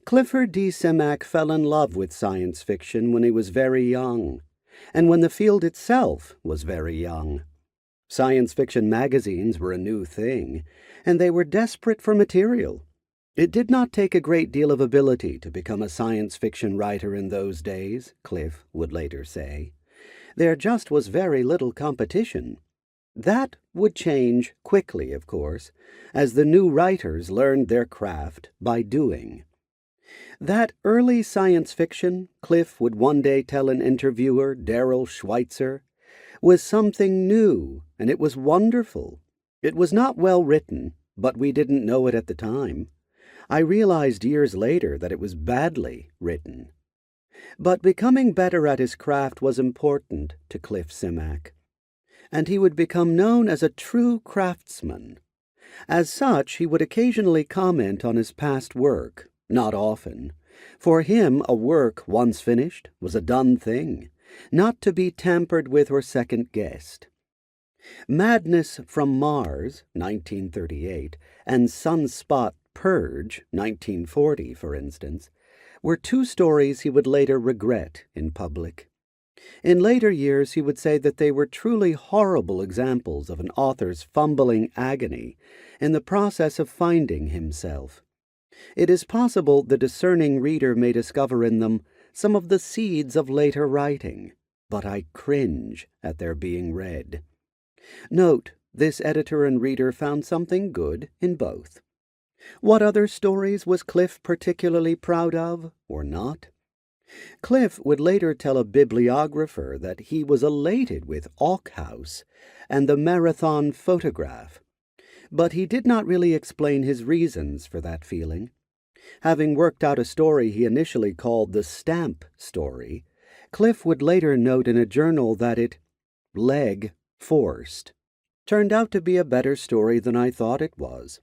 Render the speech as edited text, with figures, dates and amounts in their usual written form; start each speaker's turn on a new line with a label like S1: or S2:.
S1: Clifford D. Simak fell in love with science fiction when he was very young, and when the field itself was very young. Science fiction magazines were a new thing, and they were desperate for material. It did not take a great deal of ability to become a science fiction writer in those days, Cliff would later say. There just was very little competition. That would change quickly, of course, as the new writers learned their craft by doing. That early science fiction, Cliff would one day tell an interviewer, Darrell Schweitzer, was something new, and it was wonderful. It was not well written, but we didn't know it at the time. I realized years later that it was badly written. But becoming better at his craft was important to Cliff Simak, and he would become known as a true craftsman. As such, he would occasionally comment on his past work, not often. For him, a work once finished was a done thing, not to be tampered with or second-guessed. Madness from Mars, 1938, and Sunspot Purge, 1940, for instance, were two stories he would later regret in public. In later years, he would say that they were truly horrible examples of an author's fumbling agony in the process of finding himself. It is possible the discerning reader may discover in them some of the seeds of later writing, but I cringe at their being read. Note, this editor and reader found something good in both. What other stories was Cliff particularly proud of, or not? Cliff would later tell a bibliographer that he was elated with Auk House and the Marathon Photograph, but he did not really explain his reasons for that feeling. Having worked out a story he initially called the Stamp Story, Cliff would later note in a journal that it, leg forced, turned out to be a better story than I thought it was.